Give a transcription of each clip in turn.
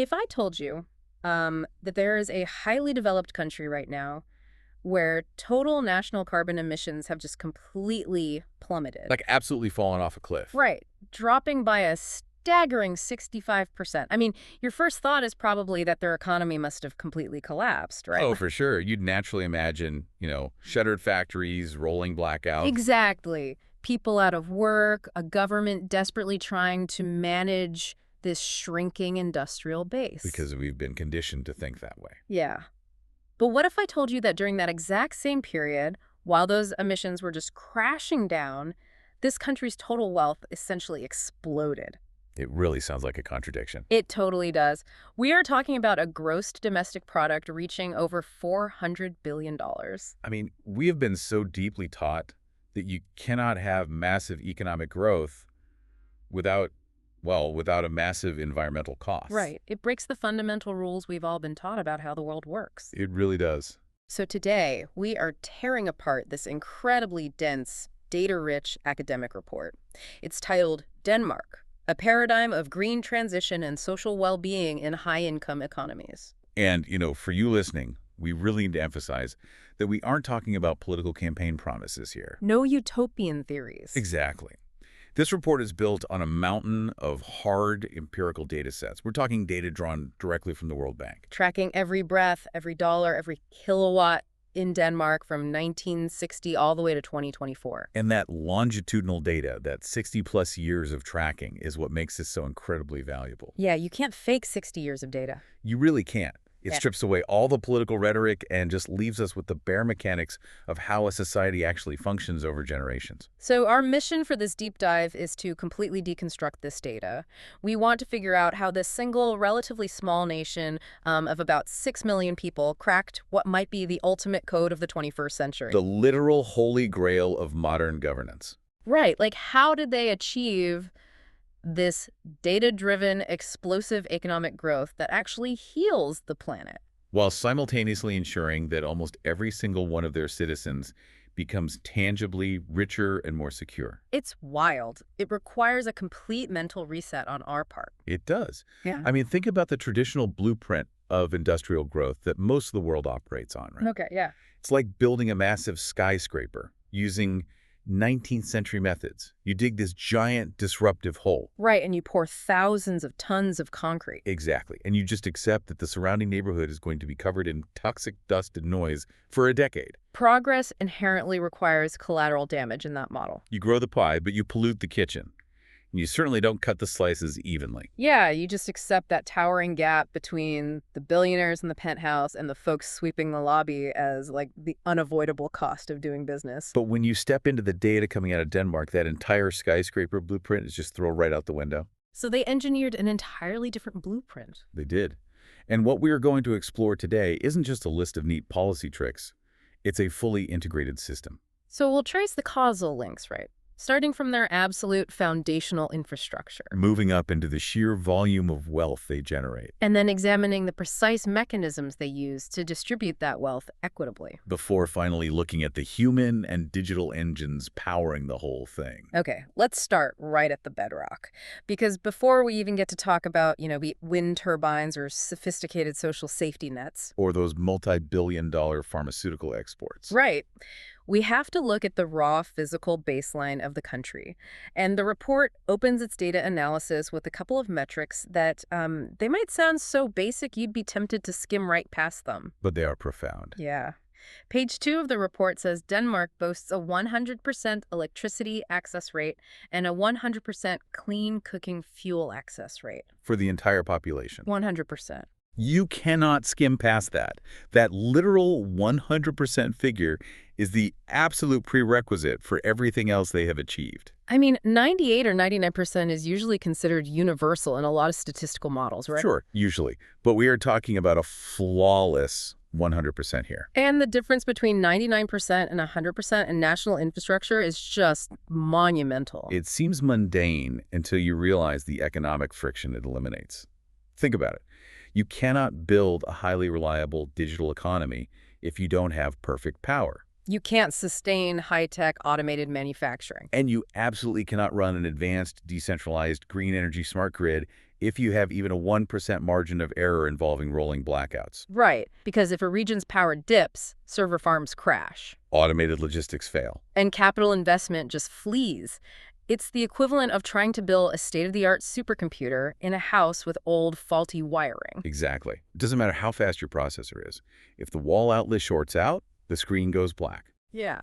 If I told you that there is a highly developed country right now where total national carbon emissions have just completely plummeted. Like absolutely fallen off a cliff. Right, dropping by a staggering 65%. I mean, your first thought is probably that their economy must have completely collapsed, right? Oh, for sure. You'd naturally imagine, shuttered factories, rolling blackout. Exactly. People out of work, a government desperately trying to manage this shrinking industrial base. Because we've been conditioned to think that way. Yeah. But what if I told you that during that exact same period, while those emissions were just crashing down, this country's total wealth essentially exploded? It really sounds like a contradiction. It totally does. We are talking about a gross domestic product reaching over $400 billion. I mean, we have been so deeply taught that you cannot have massive economic growth without a massive environmental cost. Right. It breaks the fundamental rules we've all been taught about how the world works. It really does. So today, we are tearing apart this incredibly dense, data-rich academic report. It's titled Denmark, a paradigm of green transition and social well-being in high-income economies. And, for you listening, we really need to emphasize that we aren't talking about political campaign promises here. No utopian theories. Exactly. This report is built on a mountain of hard empirical data sets. We're talking data drawn directly from the World Bank. Tracking every breath, every dollar, every kilowatt in Denmark from 1960 all the way to 2024. And that longitudinal data, that 60-plus years of tracking, is what makes this so incredibly valuable. Yeah, you can't fake 60 years of data. You really can't. It strips away all the political rhetoric and just leaves us with the bare mechanics of how a society actually functions over generations. So our mission for this deep dive is to completely deconstruct this data. We want to figure out how this single, relatively small nation of about 6 million people cracked what might be the ultimate code of the 21st century. The literal holy grail of modern governance. Right. Like, how did they achieve this data-driven, explosive economic growth that actually heals the planet? While simultaneously ensuring that almost every single one of their citizens becomes tangibly richer and more secure. It's wild. It requires a complete mental reset on our part. It does. Yeah. I mean, think about the traditional blueprint of industrial growth that most of the world operates on, right? Okay, yeah. It's like building a massive skyscraper using 19th century methods. You dig this giant disruptive hole. Right, and you pour thousands of tons of concrete. Exactly. And you just accept that the surrounding neighborhood is going to be covered in toxic dust and noise for a decade. Progress inherently requires collateral damage in that model. You grow the pie, but you pollute the kitchen. And you certainly don't cut the slices evenly. Yeah, you just accept that towering gap between the billionaires in the penthouse and the folks sweeping the lobby as, like, the unavoidable cost of doing business. But when you step into the data coming out of Denmark, that entire skyscraper blueprint is just thrown right out the window. So they engineered an entirely different blueprint. They did. And what we are going to explore today isn't just a list of neat policy tricks. It's a fully integrated system. So we'll trace the causal links, right? Starting from their absolute foundational infrastructure. Moving up into the sheer volume of wealth they generate. And then examining the precise mechanisms they use to distribute that wealth equitably. Before finally looking at the human and digital engines powering the whole thing. Okay, let's start right at the bedrock. Because before we even get to talk about, wind turbines or sophisticated social safety nets. Or those multi-billion-dollar pharmaceutical exports. Right. We have to look at the raw physical baseline of the country. And the report opens its data analysis with a couple of metrics that they might sound so basic you'd be tempted to skim right past them. But they are profound. Yeah. Page 2 of the report says Denmark boasts a 100% electricity access rate and a 100% clean cooking fuel access rate. For the entire population. 100%. You cannot skim past that. That literal 100% figure is the absolute prerequisite for everything else they have achieved. I mean, 98 or 99% is usually considered universal in a lot of statistical models, right? Sure, usually. But we are talking about a flawless 100% here. And the difference between 99% and 100% in national infrastructure is just monumental. It seems mundane until you realize the economic friction it eliminates. Think about it. You cannot build a highly reliable digital economy if you don't have perfect power. You can't sustain high-tech automated manufacturing. And you absolutely cannot run an advanced, decentralized, green energy smart grid if you have even a 1% margin of error involving rolling blackouts. Right, because if a region's power dips, server farms crash. Automated logistics fail. And capital investment just flees. It's the equivalent of trying to build a state-of-the-art supercomputer in a house with old, faulty wiring. Exactly. It doesn't matter how fast your processor is. If the wall outlet shorts out, the screen goes black. Yeah.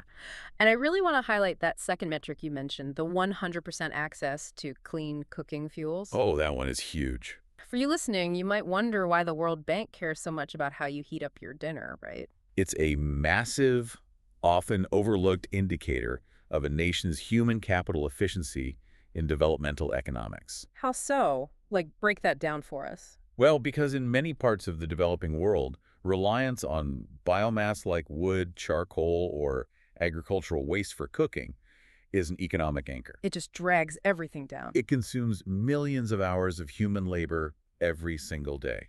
And I really want to highlight that second metric you mentioned, the 100% access to clean cooking fuels. Oh, that one is huge. For you listening, you might wonder why the World Bank cares so much about how you heat up your dinner, right? It's a massive, often overlooked indicator of a nation's human capital efficiency in developmental economics. How so? Like, break that down for us. Well, because in many parts of the developing world, reliance on biomass like wood, charcoal, or agricultural waste for cooking is an economic anchor. It just drags everything down. It consumes millions of hours of human labor every single day.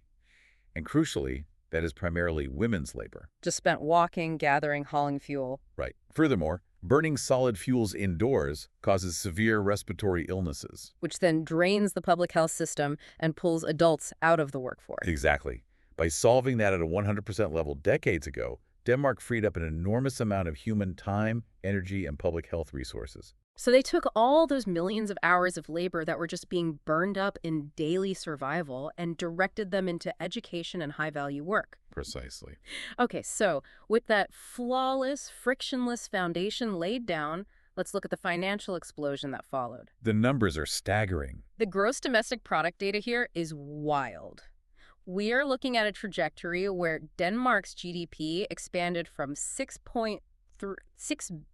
And crucially, that is primarily women's labor. Just spent walking, gathering, hauling fuel. Right. Furthermore, burning solid fuels indoors causes severe respiratory illnesses. Which then drains the public health system and pulls adults out of the workforce. Exactly. By solving that at a 100% level decades ago, Denmark freed up an enormous amount of human time, energy, and public health resources. So they took all those millions of hours of labor that were just being burned up in daily survival and directed them into education and high-value work. Precisely. Okay, so with that flawless, frictionless foundation laid down, let's look at the financial explosion that followed. The numbers are staggering. The gross domestic product data here is wild. We are looking at a trajectory where Denmark's GDP expanded from 6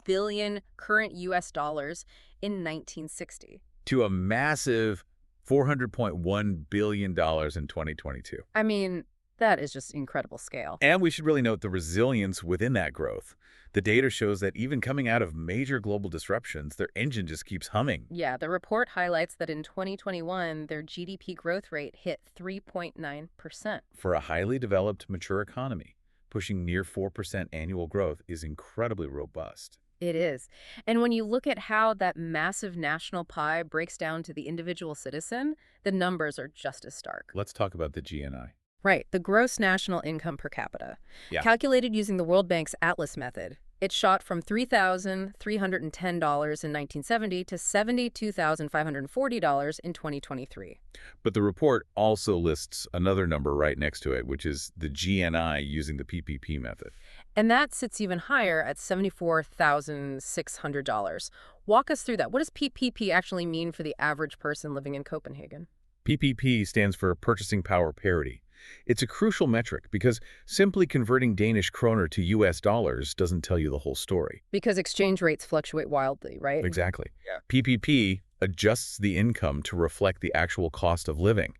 billion current US dollars in 1960 to a massive $400.1 billion in 2022. I mean, that is just incredible scale. And we should really note the resilience within that growth. The data shows that even coming out of major global disruptions, their engine just keeps humming. Yeah, the report highlights that in 2021, their GDP growth rate hit 3.9%. For a highly developed, mature economy, pushing near 4% annual growth is incredibly robust. It is. And when you look at how that massive national pie breaks down to the individual citizen, the numbers are just as stark. Let's talk about the GNI. Right, the gross national income per capita. Yeah. Calculated using the World Bank's Atlas method, it shot from $3,310 in 1970 to $72,540 in 2023. But the report also lists another number right next to it, which is the GNI using the PPP method. And that sits even higher at $74,600. Walk us through that. What does PPP actually mean for the average person living in Copenhagen? PPP stands for Purchasing Power Parity. It's a crucial metric because simply converting Danish kroner to US dollars doesn't tell you the whole story. Because exchange rates fluctuate wildly, right? Exactly. Yeah. PPP adjusts the income to reflect the actual cost of living.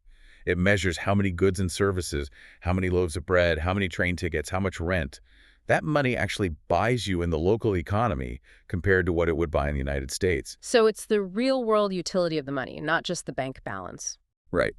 It measures how many goods and services, how many loaves of bread, how many train tickets, how much rent. That money actually buys you in the local economy compared to what it would buy in the United States. So it's the real-world utility of the money, not just the bank balance. Right.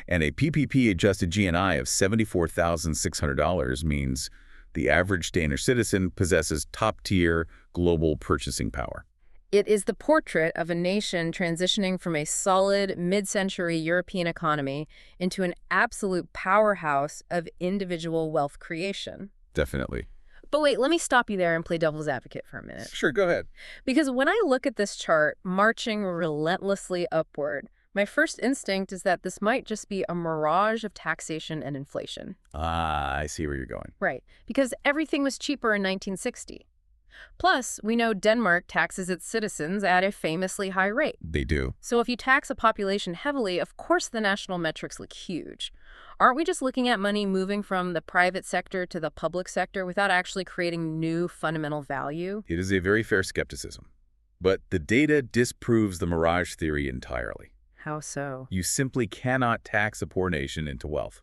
And a PPP-adjusted GNI of $74,600 means the average Danish citizen possesses top-tier global purchasing power. It is the portrait of a nation transitioning from a solid mid-century European economy into an absolute powerhouse of individual wealth creation. Definitely. But wait, let me stop you there and play devil's advocate for a minute. Sure, go ahead. Because when I look at this chart marching relentlessly upward, my first instinct is that this might just be a mirage of taxation and inflation. Ah, I see where you're going. Right, because everything was cheaper in 1960. Plus, we know Denmark taxes its citizens at a famously high rate. They do. So if you tax a population heavily, of course the national metrics look huge. Aren't we just looking at money moving from the private sector to the public sector without actually creating new fundamental value? It is a very fair skepticism. But the data disproves the mirage theory entirely. How so? You simply cannot tax a poor nation into wealth.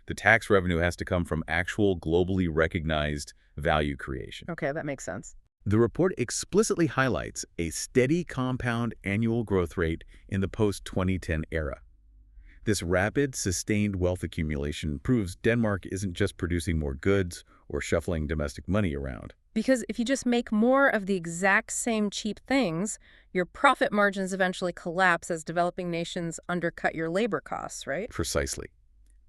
The tax revenue has to come from actual globally recognized value creation. Okay, that makes sense. The report explicitly highlights a steady compound annual growth rate in the post-2010 era. This rapid, sustained wealth accumulation proves Denmark isn't just producing more goods or shuffling domestic money around. Because if you just make more of the exact same cheap things, your profit margins eventually collapse as developing nations undercut your labor costs, right? Precisely.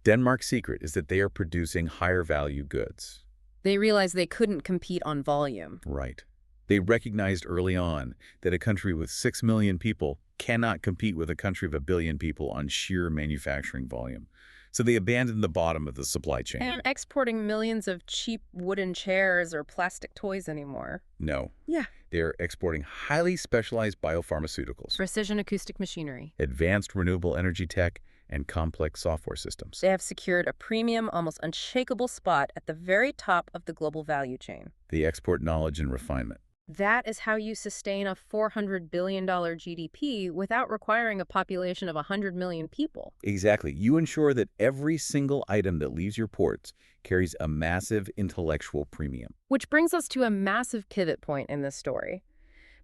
Denmark's secret is that they are producing higher value goods. They realized they couldn't compete on volume. Right. They recognized early on that a country with 6 million people cannot compete with a country of 1 billion people on sheer manufacturing volume. So they abandoned the bottom of the supply chain. And exporting millions of cheap wooden chairs or plastic toys anymore. No. Yeah. They're exporting highly specialized biopharmaceuticals, Precision acoustic machinery. advanced renewable energy tech, and complex software systems. They have secured a premium, almost unshakable spot at the very top of the global value chain. They export knowledge and refinement. That is how you sustain a $400 billion GDP without requiring a population of 100 million people. Exactly. You ensure that every single item that leaves your ports carries a massive intellectual premium. Which brings us to a massive pivot point in this story.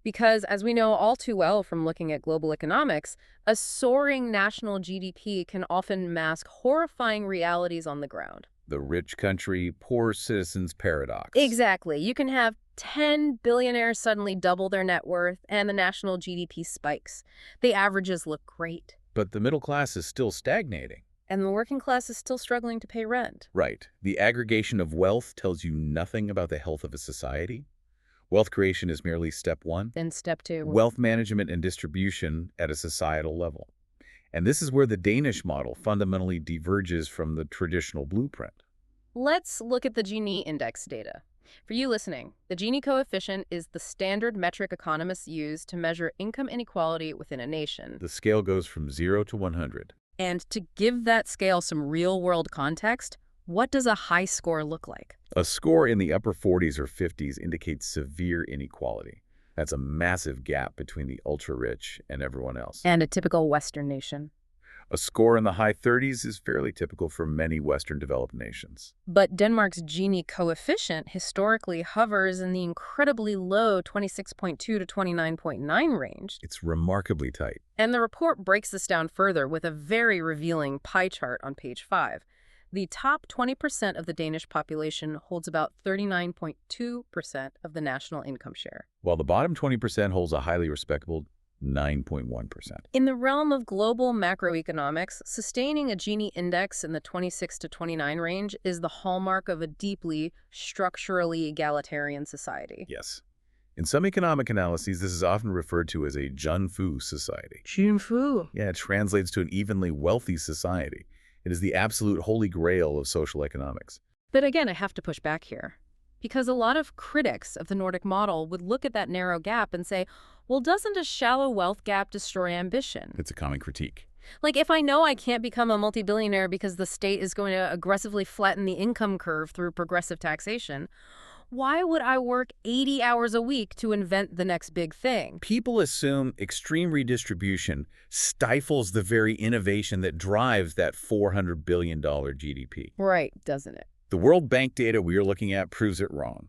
Because, as we know all too well from looking at global economics, a soaring national GDP can often mask horrifying realities on the ground. The rich country, poor citizens paradox. Exactly. You can have 10 billionaires suddenly double their net worth, and the national GDP spikes. The averages look great. But the middle class is still stagnating. And the working class is still struggling to pay rent. Right. The aggregation of wealth tells you nothing about the health of a society. Wealth creation is merely step one. Then step two. Wealth management and distribution at a societal level. And this is where the Danish model fundamentally diverges from the traditional blueprint. Let's look at the Gini index data. For you listening, the Gini coefficient is the standard metric economists use to measure income inequality within a nation. The scale goes from 0 to 100. And to give that scale some real-world context, what does a high score look like? A score in the upper 40s or 50s indicates severe inequality. That's a massive gap between the ultra-rich and everyone else. And a typical Western nation. A score in the high 30s is fairly typical for many Western developed nations. But Denmark's Gini coefficient historically hovers in the incredibly low 26.2 to 29.9 range. It's remarkably tight. And the report breaks this down further with a very revealing pie chart on page 5. The top 20% of the Danish population holds about 39.2% of the national income share, while the bottom 20% holds a highly respectable 9.1%. In the realm of global macroeconomics, sustaining a Gini index in the 26 to 29 range is the hallmark of a deeply, structurally egalitarian society. Yes. In some economic analyses, this is often referred to as a Junfu society. Junfu. Yeah, it translates to an evenly wealthy society. It is the absolute holy grail of social economics. But again, I have to push back here. Because a lot of critics of the Nordic model would look at that narrow gap and say, well, doesn't a shallow wealth gap destroy ambition? It's a common critique. Like, if I know I can't become a multi-billionaire because the state is going to aggressively flatten the income curve through progressive taxation, why would I work 80 hours a week to invent the next big thing? People assume extreme redistribution stifles the very innovation that drives that $400 billion GDP. Right, doesn't it? The World Bank data we are looking at proves it wrong.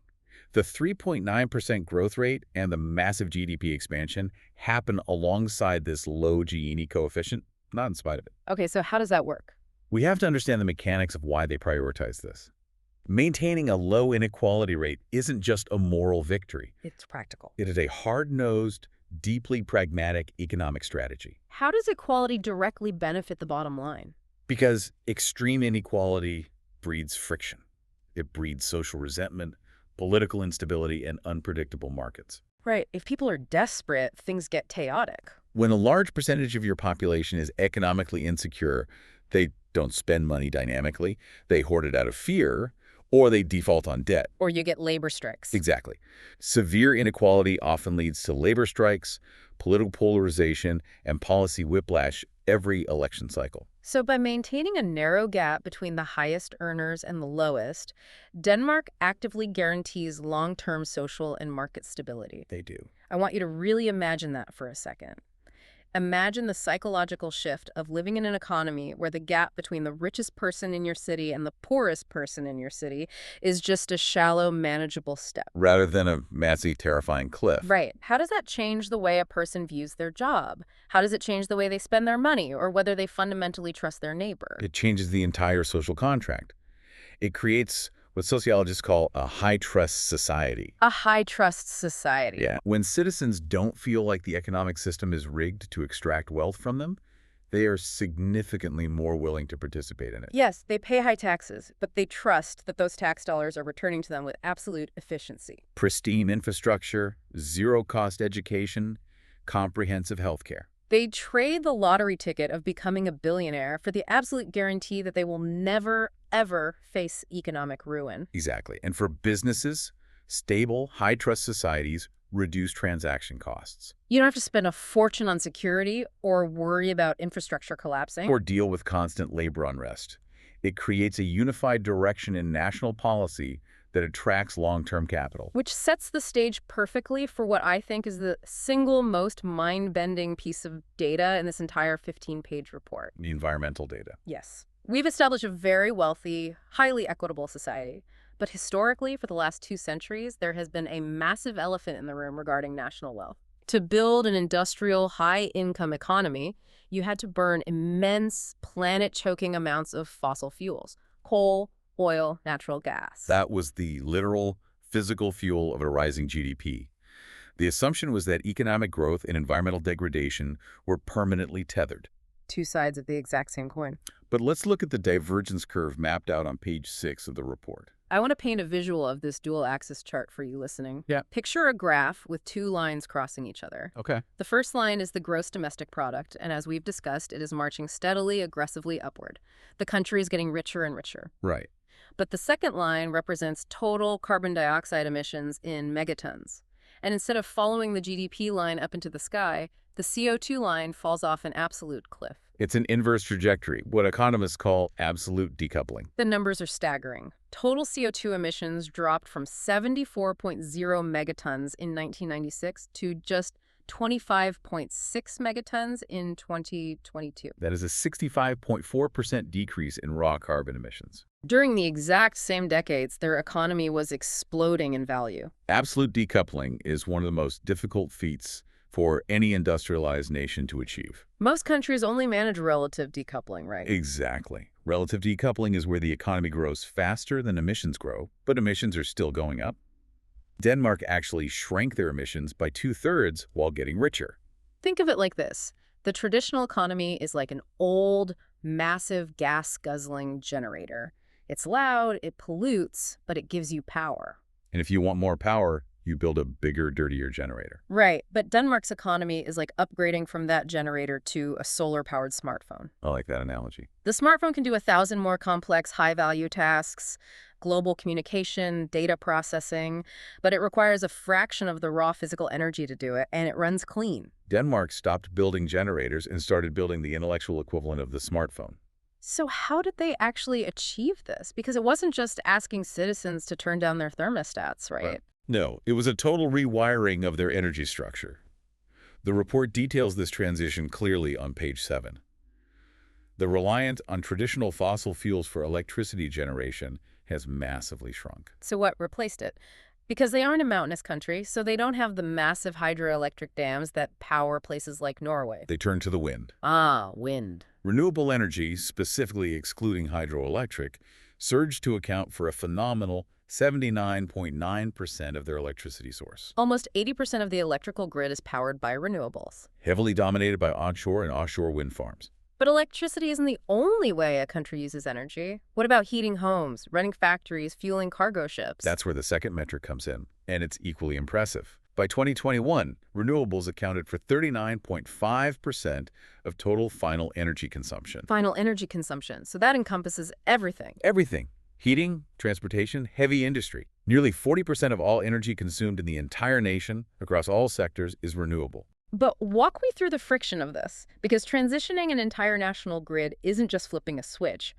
The 3.9% growth rate and the massive GDP expansion happen alongside this low Gini coefficient, not in spite of it. Okay, so how does that work? We have to understand the mechanics of why they prioritize this. Maintaining a low inequality rate isn't just a moral victory. It's practical. It is a hard-nosed, deeply pragmatic economic strategy. How does equality directly benefit the bottom line? Because extreme inequality breeds friction. It breeds social resentment, political instability, and unpredictable markets. Right. If people are desperate, things get chaotic. When a large percentage of your population is economically insecure, they don't spend money dynamically, they hoard it out of fear, or they default on debt. Or you get labor strikes. Exactly. Severe inequality often leads to labor strikes, political polarization, and policy whiplash every election cycle. So by maintaining a narrow gap between the highest earners and the lowest, Denmark actively guarantees long-term social and market stability. They do. I want you to really imagine that for a second. Imagine the psychological shift of living in an economy where the gap between the richest person in your city and the poorest person in your city is just a shallow, manageable step. Rather than a massive, terrifying cliff. Right. How does that change the way a person views their job? How does it change the way they spend their money or whether they fundamentally trust their neighbor? It changes the entire social contract. It creates what sociologists call a high-trust society. A high-trust society. Yeah. When citizens don't feel like the economic system is rigged to extract wealth from them, they are significantly more willing to participate in it. Yes, they pay high taxes, but they trust that those tax dollars are returning to them with absolute efficiency. Pristine infrastructure, zero-cost education, comprehensive health care. They trade the lottery ticket of becoming a billionaire for the absolute guarantee that they will never, ever face economic ruin. Exactly. And for businesses, stable, high-trust societies reduce transaction costs. You don't have to spend a fortune on security or worry about infrastructure collapsing. Or deal with constant labor unrest. It creates a unified direction in national policy that attracts long-term capital. Which sets the stage perfectly for what I think is the single most mind-bending piece of data in this entire 15-page report. The environmental data. Yes. We've established a very wealthy, highly equitable society. But historically, for the last 2 centuries, there has been a massive elephant in the room regarding national wealth. To build an industrial, high-income economy, you had to burn immense, planet-choking amounts of fossil fuels: coal, oil, natural gas. That was the literal, physical fuel of a rising GDP. The assumption was that economic growth and environmental degradation were permanently tethered. 2 sides of the exact same coin. But let's look at the divergence curve mapped out on page 6 of the report. I want to paint a visual of this dual-axis chart for you listening. Yeah. Picture a graph with 2 lines crossing each other. Okay. The first line is the gross domestic product, and as we've discussed, it is marching steadily, aggressively upward. The country is getting richer and richer. Right. But the second line represents total carbon dioxide emissions in megatons. And instead of following the GDP line up into the sky, the CO2 line falls off an absolute cliff. It's an inverse trajectory, what economists call absolute decoupling. The numbers are staggering. Total CO2 emissions dropped from 74.0 megatons in 1996 to just 25.6 megatons in 2022. That is a 65.4% decrease in raw carbon emissions. During the exact same decades, their economy was exploding in value. Absolute decoupling is one of the most difficult feats for any industrialized nation to achieve. Most countries only manage relative decoupling, right? Exactly. Relative decoupling is where the economy grows faster than emissions grow, but emissions are still going up. Denmark actually shrank their emissions by 2/3 while getting richer. Think of it like this. The traditional economy is like an old, massive gas-guzzling generator. It's loud, it pollutes, but it gives you power. And if you want more power, you build a bigger, dirtier generator. Right, but Denmark's economy is like upgrading from that generator to a solar-powered smartphone. I like that analogy. The smartphone can do 1,000 more complex, high-value tasks, global communication, data processing, but it requires a fraction of the raw physical energy to do it, and it runs clean. Denmark stopped building generators and started building the intellectual equivalent of the smartphone. So how did they actually achieve this? Because it wasn't just asking citizens to turn down their thermostats, right? No, it was a total rewiring of their energy structure. The report details this transition clearly on page 7. The reliance on traditional fossil fuels for electricity generation has massively shrunk. So what replaced it? Because they aren't a mountainous country, so they don't have the massive hydroelectric dams that power places like Norway. They turned to the wind. Ah, wind. Renewable energy, specifically excluding hydroelectric, surged to account for a phenomenal 79.9% of their electricity source. Almost 80% of the electrical grid is powered by renewables. Heavily dominated by onshore and offshore wind farms. But electricity isn't the only way a country uses energy. What about heating homes, running factories, fueling cargo ships? That's where the second metric comes in, and it's equally impressive. By 2021, renewables accounted for 39.5% of total final energy consumption. Final energy consumption. So that encompasses everything. Everything. Heating, transportation, heavy industry. Nearly 40% of all energy consumed in the entire nation, across all sectors, is renewable. But walk me through the friction of this, because transitioning an entire national grid isn't just flipping a switch.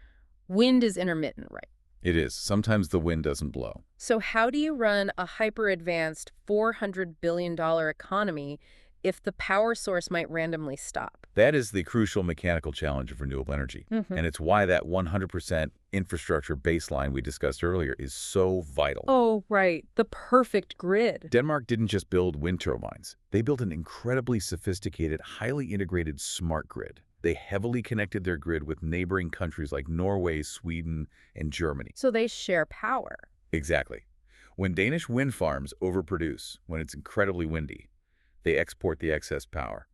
Wind is intermittent, right? It is. Sometimes the wind doesn't blow. So how do you run a hyper-advanced $400 billion economy if the power source might randomly stop. That is the crucial mechanical challenge of renewable energy. And it's why that 100% infrastructure baseline we discussed earlier is so vital. Oh, right. The perfect grid. Denmark didn't just build wind turbines. They built an incredibly sophisticated, highly integrated smart grid. They heavily connected their grid with neighboring countries like Norway, Sweden, and Germany. So they share power. Exactly. When Danish wind farms overproduce, when it's incredibly windy, they export the excess power.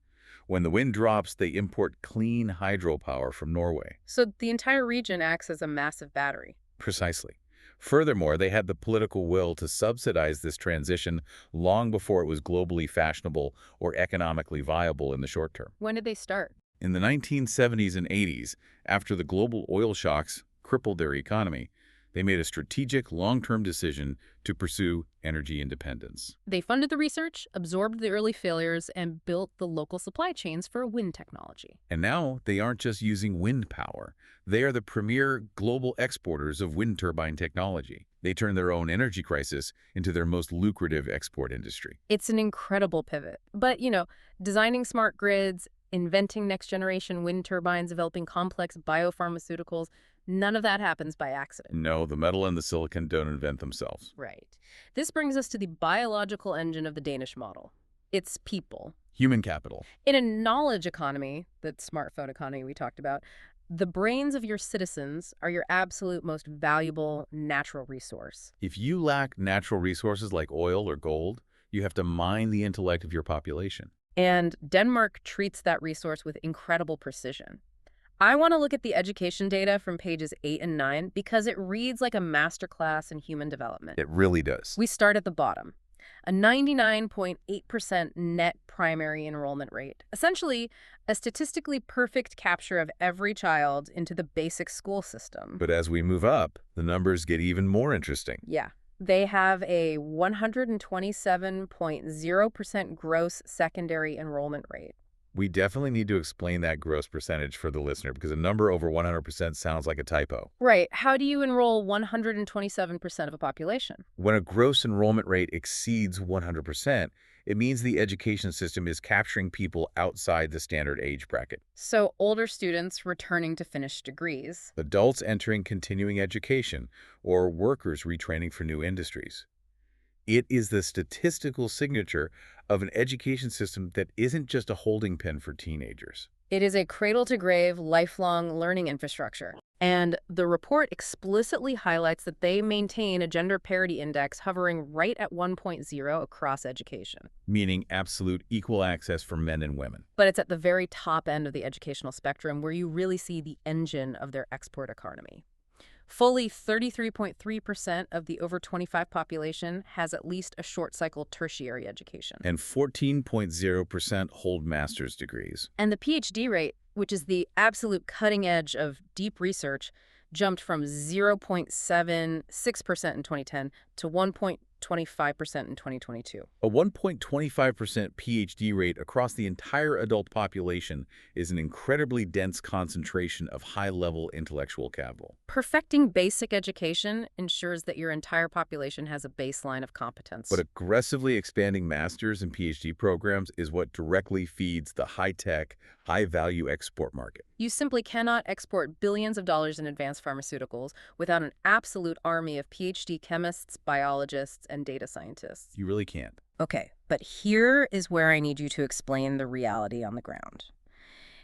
When the wind drops, they import clean hydropower from Norway. So the entire region acts as a massive battery. Precisely. Furthermore, they had the political will to subsidize this transition long before it was globally fashionable or economically viable in the short term. When did they start? In the 1970s and 80s, after the global oil shocks crippled their economy, they made a strategic, long-term decision to pursue energy independence. They funded the research, absorbed the early failures, and built the local supply chains for wind technology. And now they aren't just using wind power. They are the premier global exporters of wind turbine technology. They turn their own energy crisis into their most lucrative export industry. It's an incredible pivot. But, designing smart grids, inventing next-generation wind turbines, developing complex biopharmaceuticals, none of that happens by accident. No, the metal and the silicon don't invent themselves. Right. This brings us to the biological engine of the Danish model. It's people. Human capital. In a knowledge economy, the smartphone economy we talked about, the brains of your citizens are your absolute most valuable natural resource. If you lack natural resources like oil or gold, you have to mine the intellect of your population. And Denmark treats that resource with incredible precision. I want to look at the education data from pages 8 and 9 because it reads like a masterclass in human development. It really does. We start at the bottom. A 99.8% net primary enrollment rate. Essentially, a statistically perfect capture of every child into the basic school system. But as we move up, the numbers get even more interesting. Yeah. They have a 127.0% gross secondary enrollment rate. We definitely need to explain that gross percentage for the listener because a number over 100% sounds like a typo. Right. How do you enroll 127% of a population? When a gross enrollment rate exceeds 100%, it means the education system is capturing people outside the standard age bracket. So older students returning to finish degrees. Adults entering continuing education or workers retraining for new industries. It is the statistical signature of an education system that isn't just a holding pen for teenagers. It is a cradle-to-grave, lifelong learning infrastructure. And the report explicitly highlights that they maintain a gender parity index hovering right at 1.0 across education. Meaning absolute equal access for men and women. But it's at the very top end of the educational spectrum where you really see the engine of their export economy. Fully 33.3% of the over 25 population has at least a short-cycle tertiary education. And 14.0% hold master's degrees. And the PhD rate, which is the absolute cutting edge of deep research, jumped from 0.76% in 2010 to 1.25% in 2022. A 1.25% PhD rate across the entire adult population is an incredibly dense concentration of high-level intellectual capital. Perfecting basic education ensures that your entire population has a baseline of competence. But aggressively expanding master's and PhD programs is what directly feeds the high-tech, high-value export market. You simply cannot export billions of dollars in advanced pharmaceuticals without an absolute army of PhD chemists, biologists, and data scientists. You really can't. Okay, but here is where I need you to explain the reality on the ground.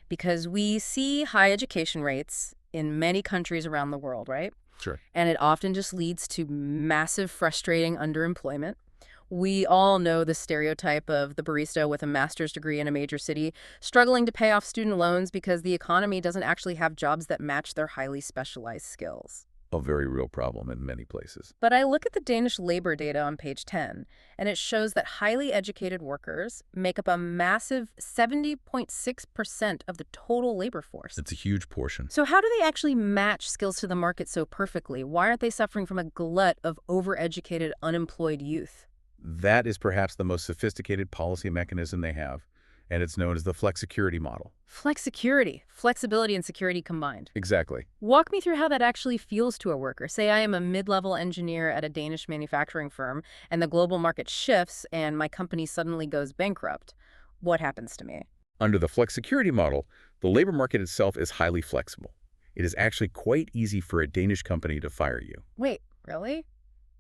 Because we see high education rates in many countries around the world, right? Sure. And it often just leads to massive, frustrating underemployment. We all know the stereotype of the barista with a master's degree in a major city struggling to pay off student loans because the economy doesn't actually have jobs that match their highly specialized skills. A very real problem in many places. But I look at the Danish labor data on page 10, and it shows that highly educated workers make up a massive 70.6% of the total labor force. It's a huge portion. So how do they actually match skills to the market so perfectly? Why aren't they suffering from a glut of overeducated, unemployed youth? That is perhaps the most sophisticated policy mechanism they have, and it's known as the flexicurity model. Flexicurity, flexibility and security combined. Exactly. Walk me through how that actually feels to a worker. Say I am a mid-level engineer at a Danish manufacturing firm, and the global market shifts and my company suddenly goes bankrupt. What happens to me? Under the flexicurity model, the labor market itself is highly flexible. It is actually quite easy for a Danish company to fire you. Wait, really?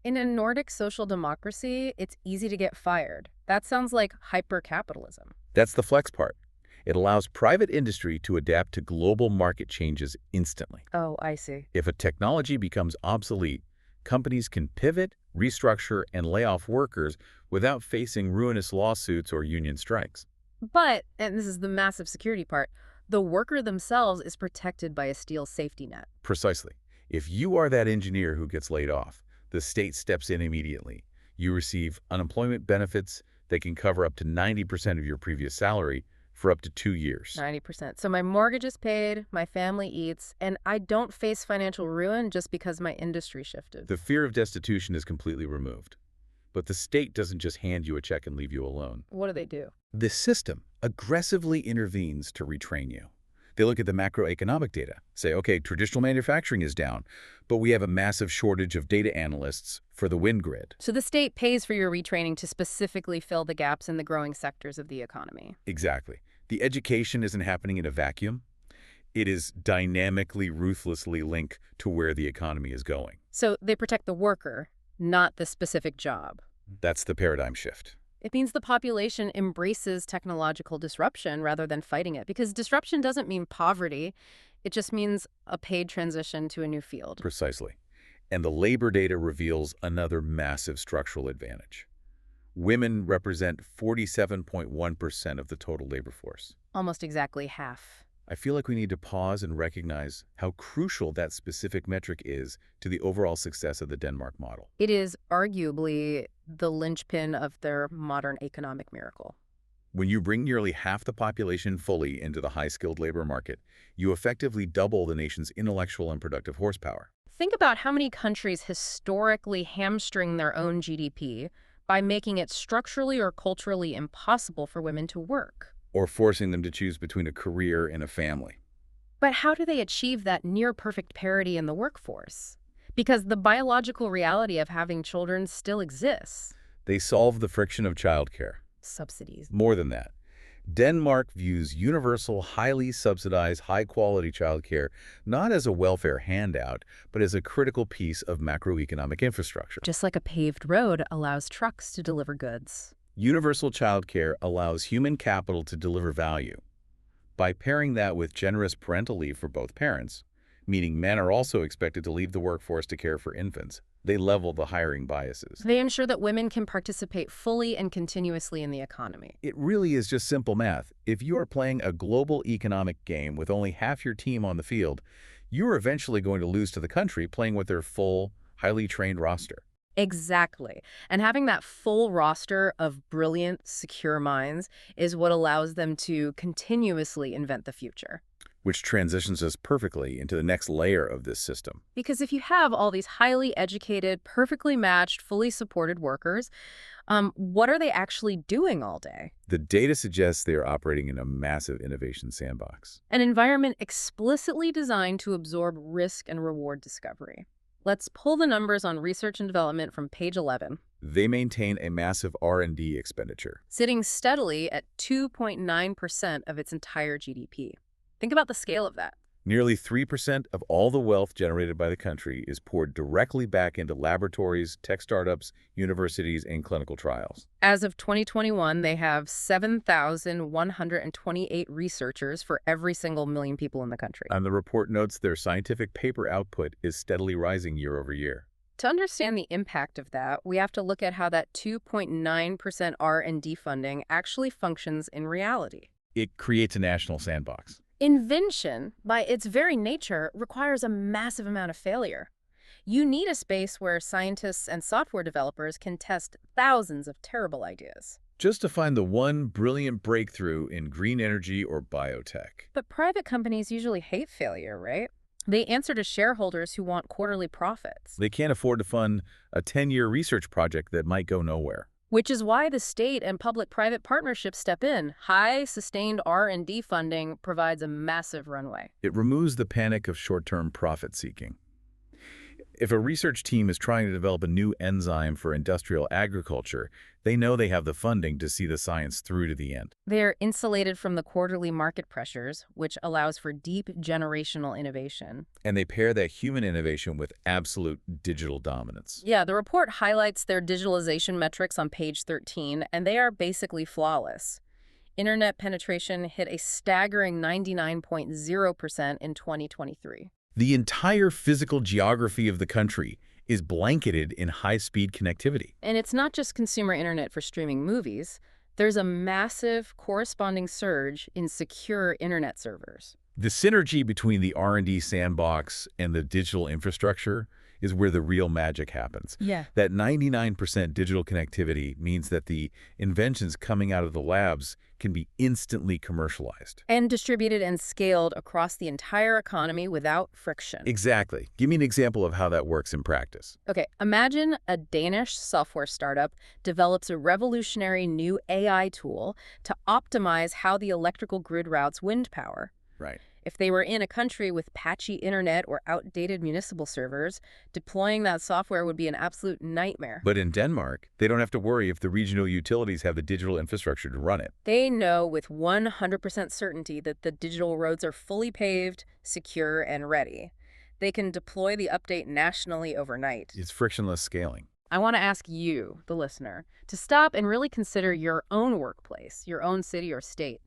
In a Nordic social democracy, it's easy to get fired. That sounds like hyper-capitalism. That's the flex part. It allows private industry to adapt to global market changes instantly. Oh, I see. If a technology becomes obsolete, companies can pivot, restructure, and lay off workers without facing ruinous lawsuits or union strikes. But, and this is the massive security part, the worker themselves is protected by a steel safety net. Precisely. If you are that engineer who gets laid off, the state steps in immediately. You receive unemployment benefits that can cover up to 90% of your previous salary for up to 2 years. 90%. So my mortgage is paid, my family eats, and I don't face financial ruin just because my industry shifted. The fear of destitution is completely removed. But the state doesn't just hand you a check and leave you alone. What do they do? The system aggressively intervenes to retrain you. They look at the macroeconomic data, say, okay, traditional manufacturing is down, but we have a massive shortage of data analysts for the wind grid. So the state pays for your retraining to specifically fill the gaps in the growing sectors of the economy. Exactly. The education isn't happening in a vacuum. It is dynamically, ruthlessly linked to where the economy is going. So they protect the worker, not the specific job. That's the paradigm shift. It means the population embraces technological disruption rather than fighting it, because disruption doesn't mean poverty. It just means a paid transition to a new field. Precisely. And the labor data reveals another massive structural advantage. Women represent 47.1% of the total labor force. Almost exactly half. I feel like we need to pause and recognize how crucial that specific metric is to the overall success of the Denmark model. It is arguably the linchpin of their modern economic miracle. When you bring nearly half the population fully into the high-skilled labor market, you effectively double the nation's intellectual and productive horsepower. Think about how many countries historically hamstring their own GDP by making it structurally or culturally impossible for women to work. Or forcing them to choose between a career and a family. But how do they achieve that near-perfect parity in the workforce? Because the biological reality of having children still exists. They solve the friction of childcare. Subsidies. More than that, Denmark views universal, highly subsidized, high-quality childcare not as a welfare handout, but as a critical piece of macroeconomic infrastructure. Just like a paved road allows trucks to deliver goods. Universal childcare allows human capital to deliver value. By pairing that with generous parental leave for both parents, meaning men are also expected to leave the workforce to care for infants, they level the hiring biases. They ensure that women can participate fully and continuously in the economy. It really is just simple math. If you are playing a global economic game with only half your team on the field, you're eventually going to lose to the country playing with their full, highly trained roster. Exactly. And having that full roster of brilliant, secure minds is what allows them to continuously invent the future. Which transitions us perfectly into the next layer of this system. Because if you have all these highly educated, perfectly matched, fully supported workers, what are they actually doing all day? The data suggests they are operating in a massive innovation sandbox. An environment explicitly designed to absorb risk and reward discovery. Let's pull the numbers on research and development from page 11. They maintain a massive R&D expenditure, Sitting steadily at 2.9% of its entire GDP. Think about the scale of that. Nearly 3% of all the wealth generated by the country is poured directly back into laboratories, tech startups, universities, and clinical trials. As of 2021, they have 7,128 researchers for every single million people in the country. And the report notes their scientific paper output is steadily rising year over year. To understand the impact of that, we have to look at how that 2.9% R&D funding actually functions in reality. It creates a national sandbox. Invention, by its very nature, requires a massive amount of failure. You need a space where scientists and software developers can test thousands of terrible ideas. Just to find the one brilliant breakthrough in green energy or biotech. But private companies usually hate failure, right? They answer to shareholders who want quarterly profits. They can't afford to fund a 10-year research project that might go nowhere. Which is why the state and public-private partnerships step in. High, sustained R&D funding provides a massive runway. It removes the panic of short-term profit seeking. If a research team is trying to develop a new enzyme for industrial agriculture, they know they have the funding to see the science through to the end. They're insulated from the quarterly market pressures, which allows for deep generational innovation. And they pair that human innovation with absolute digital dominance. Yeah, the report highlights their digitalization metrics on page 13, and they are basically flawless. Internet penetration hit a staggering 99.0% in 2023. The entire physical geography of the country is blanketed in high-speed connectivity. And it's not just consumer internet for streaming movies. There's a massive corresponding surge in secure internet servers. The synergy between the R&D sandbox and the digital infrastructure is where the real magic happens. Yeah. That 99% digital connectivity means that the inventions coming out of the labs can be instantly commercialized. And distributed and scaled across the entire economy without friction. Exactly. Give me an example of how that works in practice. Okay, imagine a Danish software startup develops a revolutionary new AI tool to optimize how the electrical grid routes wind power. Right. If they were in a country with patchy internet or outdated municipal servers, deploying that software would be an absolute nightmare. But in Denmark, they don't have to worry if the regional utilities have the digital infrastructure to run it. They know with 100% certainty that the digital roads are fully paved, secure, and ready. They can deploy the update nationally overnight. It's frictionless scaling. I want to ask you, the listener, to stop and really consider your own workplace, your own city or state.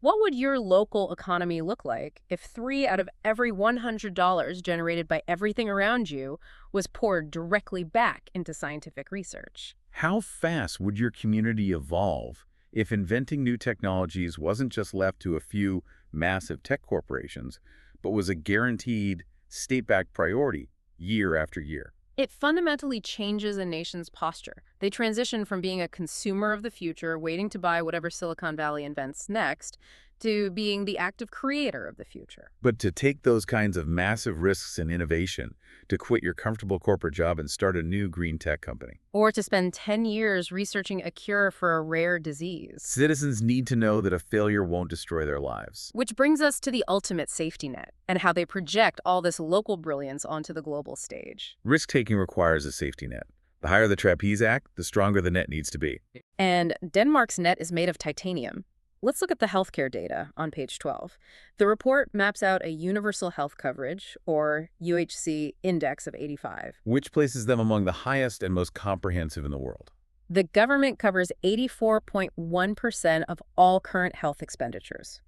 What would your local economy look like if 3 out of every $100 generated by everything around you was poured directly back into scientific research? How fast would your community evolve if inventing new technologies wasn't just left to a few massive tech corporations, but was a guaranteed state-backed priority year after year? It fundamentally changes a nation's posture. They transition from being a consumer of the future, waiting to buy whatever Silicon Valley invents next, to being the active creator of the future. But to take those kinds of massive risks in innovation, to quit your comfortable corporate job and start a new green tech company. Or to spend 10 years researching a cure for a rare disease. Citizens need to know that a failure won't destroy their lives. Which brings us to the ultimate safety net and how they project all this local brilliance onto the global stage. Risk-taking requires a safety net. The higher the trapeze act, the stronger the net needs to be. And Denmark's net is made of titanium. Let's look at the healthcare data on page 12. The report maps out a universal health coverage, or UHC, index of 85. Which places them among the highest and most comprehensive in the world. The government covers 84.1% of all current health expenditures.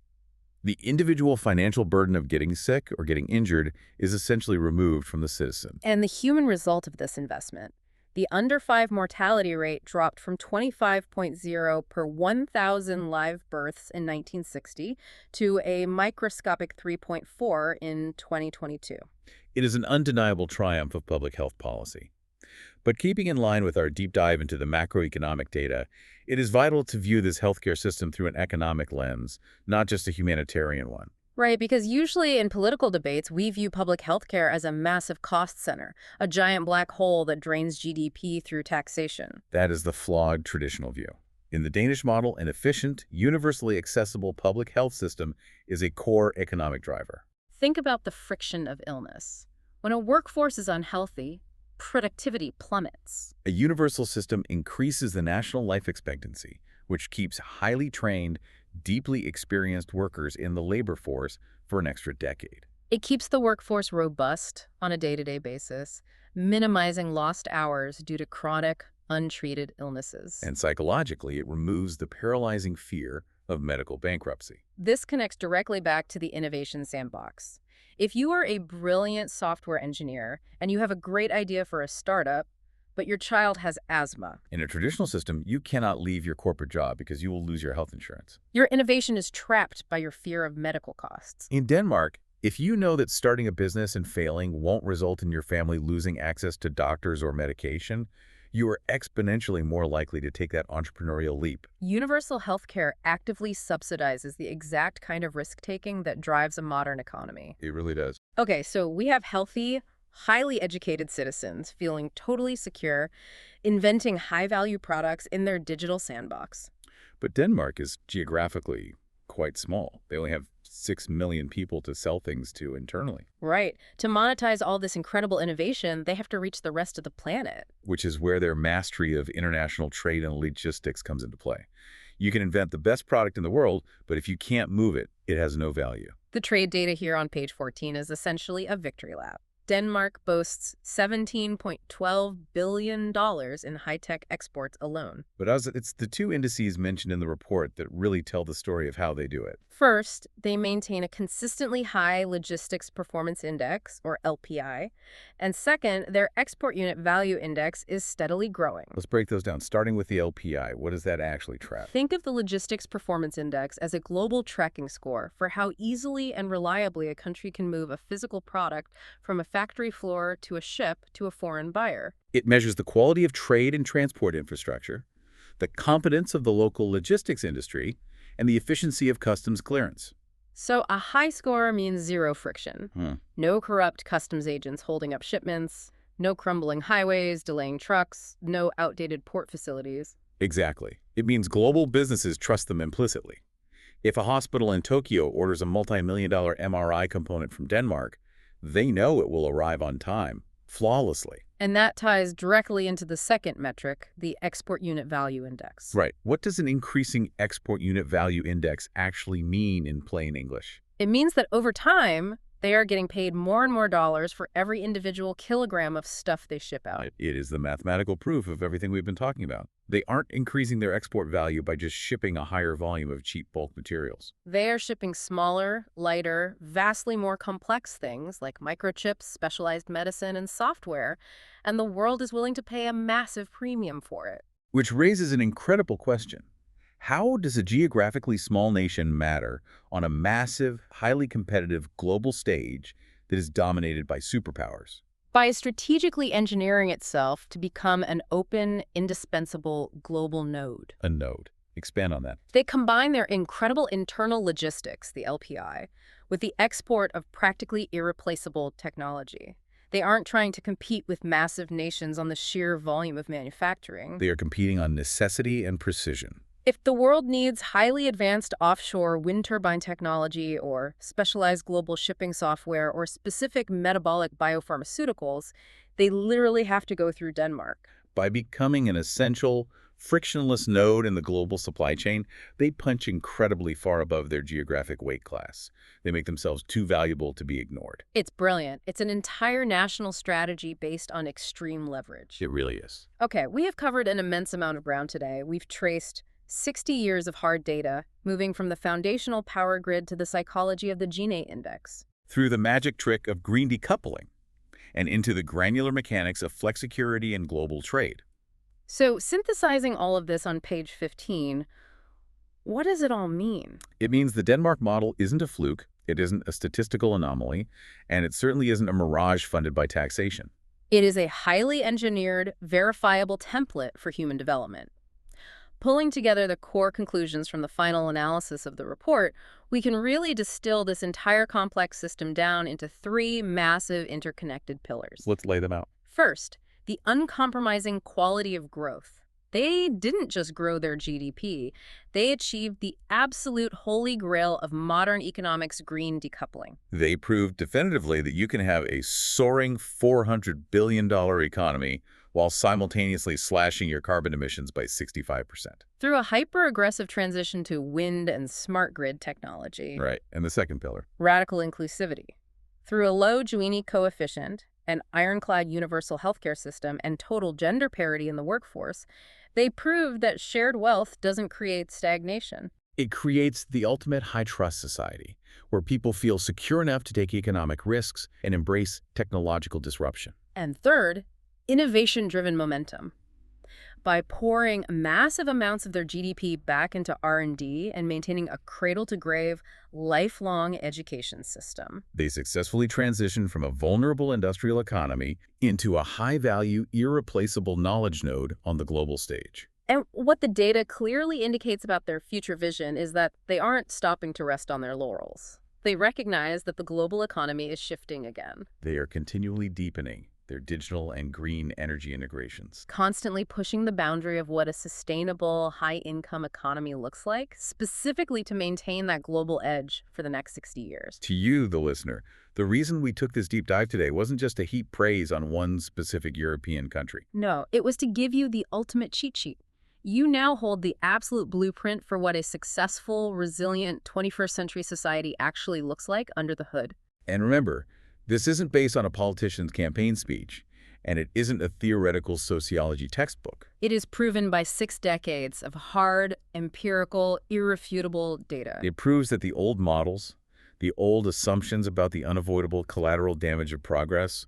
The individual financial burden of getting sick or getting injured is essentially removed from the citizen. And the human result of this investment, the under 5 mortality rate dropped from 25.0 per 1,000 live births in 1960 to a microscopic 3.4 in 2022. It is an undeniable triumph of public health policy. But keeping in line with our deep dive into the macroeconomic data, it is vital to view this healthcare system through an economic lens, not just a humanitarian one. Right, because usually in political debates, we view public health care as a massive cost center, a giant black hole that drains GDP through taxation. That is the flawed traditional view. In the Danish model, an efficient, universally accessible public health system is a core economic driver. Think about the friction of illness. When a workforce is unhealthy, productivity plummets. A universal system increases the national life expectancy, which keeps highly trained, deeply experienced workers in the labor force for an extra decade. It keeps the workforce robust on a day-to-day basis, minimizing lost hours due to chronic, untreated illnesses. And psychologically, it removes the paralyzing fear of medical bankruptcy. This connects directly back to the innovation sandbox. If you are a brilliant software engineer and you have a great idea for a startup, but your child has asthma. In a traditional system, you cannot leave your corporate job because you will lose your health insurance. Your innovation is trapped by your fear of medical costs. In Denmark, if you know that starting a business and failing won't result in your family losing access to doctors or medication, you are exponentially more likely to take that entrepreneurial leap. Universal healthcare actively subsidizes the exact kind of risk-taking that drives a modern economy. It really does. Okay, so we have healthy, highly educated citizens feeling totally secure, inventing high-value products in their digital sandbox. But Denmark is geographically quite small. They only have 6 million people to sell things to internally, Right. To monetize all this incredible innovation, they have to reach the rest of the planet. which is where their mastery of international trade and logistics comes into play. You can invent the best product in the world, but if you can't move it, it has no value. The trade data here on page 14 is essentially a victory lap. Denmark boasts $17.12 billion in high-tech exports alone. But it's the two indices mentioned in the report that really tell the story of how they do it. First, they maintain a consistently high Logistics Performance Index, or LPI. And second, their Export Unit Value Index is steadily growing. Let's break those down, starting with the LPI. What does that actually track? Think of the Logistics Performance Index as a global tracking score for how easily and reliably a country can move a physical product from a factory floor to a ship to a foreign buyer. It measures the quality of trade and transport infrastructure, the competence of the local logistics industry, and the efficiency of customs clearance. So a high score means zero friction. No corrupt customs agents holding up shipments, no crumbling highways, delaying trucks, no outdated port facilities. Exactly. It means global businesses trust them implicitly. If a hospital in Tokyo orders a multi-million-dollar MRI component from Denmark, they know it will arrive on time, flawlessly. And that ties directly into the second metric, the Export Unit Value Index. Right. What does an increasing export unit value index actually mean in plain English? It means that over time, they are getting paid more and more dollars for every individual kilogram of stuff they ship out. It is the mathematical proof of everything we've been talking about. They aren't increasing their export value by just shipping a higher volume of cheap bulk materials. They are shipping smaller, lighter, vastly more complex things like microchips, specialized medicine, and software, and the world is willing to pay a massive premium for it. Which raises an incredible question. How does a geographically small nation matter on a massive, highly competitive global stage that is dominated by superpowers? By strategically engineering itself to become an open, indispensable global node. A node. Expand on that. They combine their incredible internal logistics, the LPI, with the export of practically irreplaceable technology. They aren't trying to compete with massive nations on the sheer volume of manufacturing. They are competing on necessity and precision. If the world needs highly advanced offshore wind turbine technology or specialized global shipping software or specific metabolic biopharmaceuticals, they literally have to go through Denmark. By becoming an essential, frictionless node in the global supply chain, they punch incredibly far above their geographic weight class. They make themselves too valuable to be ignored. It's brilliant. It's an entire national strategy based on extreme leverage. It really is. Okay, we have covered an immense amount of ground today. We've traced 60 years of hard data, moving from the foundational power grid to the psychology of the Gini index. Through the magic trick of green decoupling and into the granular mechanics of flexicurity and global trade. So, synthesizing all of this on page 15, what does it all mean? It means the Denmark model isn't a fluke, it isn't a statistical anomaly, and it certainly isn't a mirage funded by taxation. It is a highly engineered, verifiable template for human development. Pulling together the core conclusions from the final analysis of the report, we can really distill this entire complex system down into three massive interconnected pillars. Let's lay them out. First, the uncompromising quality of growth. They didn't just grow their GDP, they achieved the absolute holy grail of modern economics, green decoupling. They proved definitively that you can have a soaring $400 billion economy while simultaneously slashing your carbon emissions by 65%. Through a hyper-aggressive transition to wind and smart grid technology. Right, and the second pillar. Radical inclusivity. Through a low Gini coefficient, an ironclad universal healthcare system, and total gender parity in the workforce, they proved that shared wealth doesn't create stagnation. It creates the ultimate high-trust society, where people feel secure enough to take economic risks and embrace technological disruption. And third, innovation-driven momentum. By pouring massive amounts of their GDP back into R&D and maintaining a cradle-to-grave, lifelong education system. They successfully transitioned from a vulnerable industrial economy into a high-value, irreplaceable knowledge node on the global stage. And what the data clearly indicates about their future vision is that they aren't stopping to rest on their laurels. They recognize that the global economy is shifting again. They are continually deepening, their digital and green energy integrations. Constantly pushing the boundary of what a sustainable, high-income economy looks like, specifically to maintain that global edge for the next 60 years. To you, the listener, the reason we took this deep dive today wasn't just to heap praise on one specific European country. No, it was to give you the ultimate cheat sheet. You now hold the absolute blueprint for what a successful, resilient 21st century society actually looks like under the hood. And remember, this isn't based on a politician's campaign speech, and it isn't a theoretical sociology textbook. It is proven by 6 decades of hard, empirical, irrefutable data. It proves that the old models, the old assumptions about the unavoidable collateral damage of progress,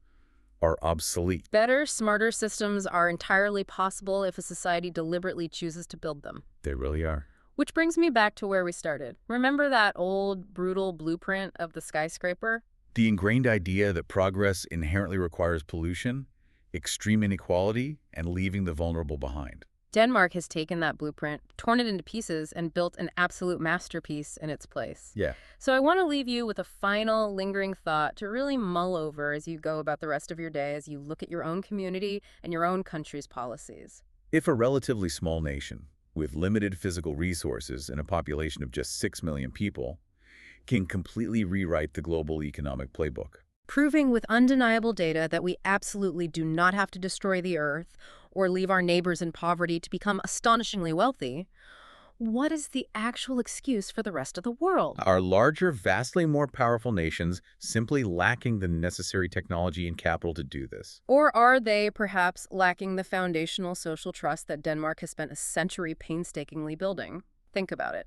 are obsolete. Better, smarter systems are entirely possible if a society deliberately chooses to build them. They really are. Which brings me back to where we started. Remember that old, brutal blueprint of the skyscraper? The ingrained idea that progress inherently requires pollution, extreme inequality, and leaving the vulnerable behind. Denmark has taken that blueprint, torn it into pieces, and built an absolute masterpiece in its place. Yeah. So I want to leave you with a final, lingering thought to really mull over as you go about the rest of your day, as you look at your own community and your own country's policies. If a relatively small nation, with limited physical resources and a population of just 6 million people, can completely rewrite the global economic playbook. Proving with undeniable data that we absolutely do not have to destroy the earth or leave our neighbors in poverty to become astonishingly wealthy, what is the actual excuse for the rest of the world? Are larger, vastly more powerful nations simply lacking the necessary technology and capital to do this? Or are they perhaps lacking the foundational social trust that Denmark has spent a century painstakingly building? Think about it.